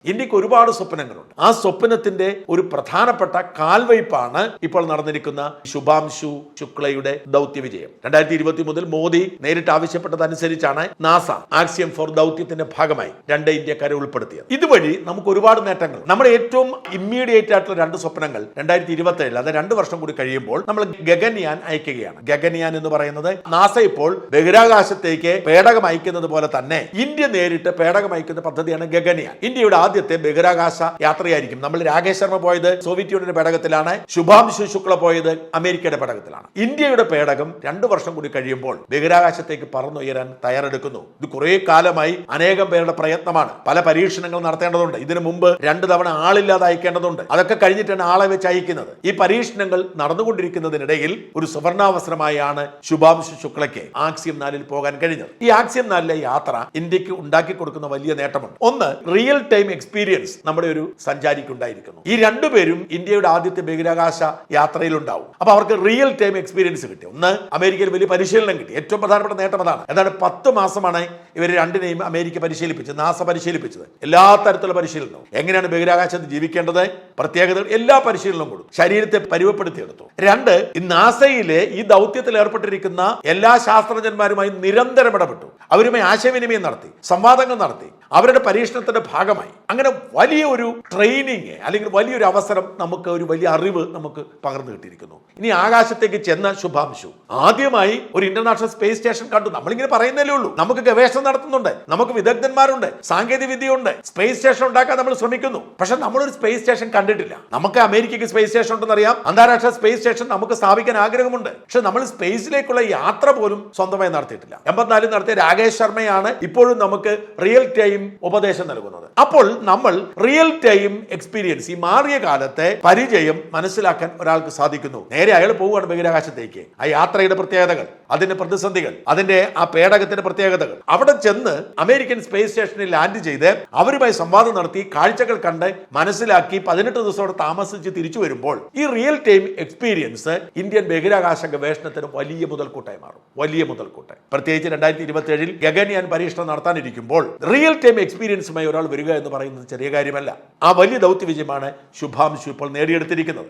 ഇന്ത്യക്ക് ഒരുപാട് സ്വപ്നങ്ങളുണ്ട്. ആ സ്വപ്നത്തിന്റെ ഒരു പ്രധാനപ്പെട്ട കാൽവയ്പാണ് ഇപ്പോൾ നടന്നിരിക്കുന്ന ശുഭാംശു ശുക്ലയുടെ ദൗത്യ വിജയം. 2020 മുതൽ മോദി നേരിട്ട് ആവശ്യപ്പെട്ടതനുസരിച്ചാണ് നാസ ആക്സിയം 4 ദൗത്യത്തിന്റെ ഭാഗമായി 2 ഇന്ത്യക്കാരെ ഉൾപ്പെടുത്തിയത്. ഇതുവഴി നമുക്ക് ഒരുപാട് നേട്ടങ്ങൾ. നമ്മുടെ ഏറ്റവും ഇമ്മീഡിയറ്റ് ആയിട്ടുള്ള 2 സ്വപ്നങ്ങൾ 2027, അത് 2 വർഷം കൂടി കഴിയുമ്പോൾ നമ്മൾ ഗഗൻയാൻ അയക്കുകയാണ്. ഗഗൻയാൻ എന്ന് പറയുന്നത് നാസ ഇപ്പോൾ ബഹിരാകാശത്തേക്ക് പേടകം അയക്കുന്നത് പോലെ തന്നെ ഇന്ത്യ നേരിട്ട് പേടകം അയക്കുന്ന പദ്ധതിയാണ് ഗഗൻയാൻ. ഇന്ത്യയുടെ ആദ്യത്തെ ബഹിരാകാശ യാത്രയായിരിക്കും. നമ്മൾ രാകേഷ് ശർമ്മ പോയത് സോവിയറ്റ് യൂണിയന്റെ പേടകത്തിലാണ്, ശുഭാംശു ശുക്ല പോയത് അമേരിക്കയുടെ പേടകത്തിലാണ്. ഇന്ത്യയുടെ പേടകം 2 വർഷം കൂടി കഴിയുമ്പോൾ ബഹിരാകാശത്തേക്ക് പറന്നുയരാൻ തയ്യാറെടുക്കുന്നു. ഇത് കുറെ കാലമായി അനേകം പേരുടെ പ്രയത്നമാണ്. പല പരീക്ഷണങ്ങൾ നടത്തേണ്ടതുണ്ട്. ഇതിനു മുമ്പ് 2 തവണ ആളില്ലാതെ അയക്കേണ്ടതുണ്ട്. അതൊക്കെ കഴിഞ്ഞിട്ടാണ് ആളെ വെച്ച് അയക്കുന്നത്. ഈ പരീക്ഷണങ്ങൾ നടന്നുകൊണ്ടിരിക്കുന്നതിനിടയിൽ ഒരു സുവർണാവസരമായാണ് ശുഭാംശു ശുക്ലയ്ക്ക് ആക്സിയം 4 പോകാൻ കഴിഞ്ഞത്. ഈ ആക്സിയം 4 യാത്ര ഇന്ത്യക്ക് ഉണ്ടാക്കി കൊടുക്കുന്ന വലിയ നേട്ടമുണ്ട്. ഒന്ന്, റിയൽ ടൈം എക്സ്പീരിയൻസ് നമ്മുടെ ഒരു സഞ്ചാരിക്ക് ഉണ്ടായിരിക്കുന്നു. ഈ 2 പേരും ഇന്ത്യയുടെ ആദ്യത്തെ ബഹിരാകാശ യാത്രയിൽ ഉണ്ടാവും. അപ്പൊ അവർക്ക് റിയൽ ടൈം എക്സ്പീരിയൻസ് കിട്ടി. ഒന്ന്, അമേരിക്കയിൽ വലിയ പരിശീലനം കിട്ടി. ഏറ്റവും പ്രധാനപ്പെട്ട നേട്ടം അതാണ്. ഏതാണ്ട് 10 മാസമാണ് ഇവർ 2നെയും അമേരിക്ക പരിശീലിപ്പിച്ചത്, നാസ പരിശീലിപ്പിച്ചത്. എല്ലാ തരത്തിലുള്ള പരിശീലനവും, എങ്ങനെയാണ് ബഹിരാകാശത്ത് ജീവിക്കേണ്ടത്, പ്രത്യേകതകൾ, എല്ലാ പരിശീലനവും കൊടുത്തു. ശരീരത്തെ പരുവപ്പെടുത്തിയെടുത്തു. 2, ഈ നാസയിലെ ഈ ദൗത്യത്തിൽ ഏർപ്പെട്ടിരിക്കുന്ന എല്ലാ ശാസ്ത്രജ്ഞന്മാരുമായി നിരന്തരം ഇടപെട്ടു. അവരുമായി ആശയവിനിമയം നടത്തി, സംവാദങ്ങൾ നടത്തി, അവരുടെ പരീക്ഷണത്തിന്റെ ഭാഗമായി. അങ്ങനെ വലിയ ഒരു ട്രെയിനിങ് അല്ലെങ്കിൽ വലിയൊരു അവസരം, നമുക്ക് ഒരു വലിയ അറിവ് നമുക്ക് പകർന്നു കിട്ടിയിരിക്കുന്നു. ഇനി ആകാശത്തേക്ക് ചെന്ന ശുഭാംശു ആദ്യമായി ഒരു ഇന്റർനാഷണൽ സ്പേസ് സ്റ്റേഷൻ കണ്ടു. നമ്മളിങ്ങനെ പറയുന്നതല്ലേ ഉള്ളൂ. നമുക്ക് ഗവേഷണം നടത്തുന്നുണ്ട്, നമുക്ക് വിദഗ്ധന്മാരുണ്ട്, സാങ്കേതിക വിദ്യയുണ്ട്, സ്പേസ് സ്റ്റേഷൻ ഉണ്ടാക്കാൻ നമ്മൾ ശ്രമിക്കുന്നു. പക്ഷെ നമ്മളൊരു സ്പേസ് സ്റ്റേഷൻ കണ്ടിട്ടില്ല. നമുക്ക് അമേരിക്കയ്ക്ക് സ്പേസ് സ്റ്റേഷൻ ഉണ്ടെന്ന് അറിയാം, അന്താരാഷ്ട്ര സ്പേസ് സ്റ്റേഷൻ നമുക്ക് സ്ഥാപിക്കാൻ ആഗ്രഹമുണ്ട്. പക്ഷെ നമ്മൾ സ്പേസിലേക്കുള്ള യാത്ര പോലും സ്വന്തമായി നടത്തിയിട്ടില്ല. 84 നടത്തിയ രാകേഷ് ശർമ്മയാണ് ഇപ്പോഴും നമുക്ക് റിയൽ ടൈം ഉപദേശം നൽകുന്നത്. അപ്പോൾ നമ്മൾ റിയൽ ടൈം എക്സ്പീരിയൻസ്, ഈ മാറിയ കാലത്തെ പരിചയം മനസ്സിലാക്കാൻ ഒരാൾക്ക് സാധിക്കുന്നു. നേരെ അയാൾ പോവുകയാണ് ബഹിരാകാശത്തേക്ക്. ആ യാത്രയുടെ പ്രത്യേകതകൾ, അതിന്റെ പ്രതിസന്ധികൾ, അതിന്റെ ആ പേടകത്തിന്റെ പ്രത്യേകതകൾ, അവിടെ ചെന്ന് അമേരിക്കൻ സ്പേസ് സ്റ്റേഷനിൽ ലാൻഡ് ചെയ്ത് അവരുമായി സംവാദം നടത്തി, കാഴ്ചകൾ കണ്ട് മനസ്സിലാക്കി 18 ദിവസം അവിടെ താമസിച്ച് തിരിച്ചു വരുമ്പോൾ ഈ റിയൽ ടൈം എക്സ്പീരിയൻസ് ഇന്ത്യൻ ബഹിരാകാശ ഗവേഷണത്തിന് വലിയ മുതൽക്കൂട്ടായി മാറും. വലിയ മുതൽക്കൂട്ട്. പ്രത്യേകിച്ച് 2027 ഗഗൻയാൻ പരീക്ഷണം നടത്താനിരിക്കുമ്പോൾ റിയൽ ടൈം എക്സ്പീരിയൻസുമായി ഒരാൾ വരിക എന്ന് പറയുന്നത് ചെറിയ കാര്യമല്ല. ആ വലിയ ദൗത്യ വിജയമാണ് ശുഭാംശു ഇപ്പോൾ നേടിയെടുത്തിരിക്കുന്നത്.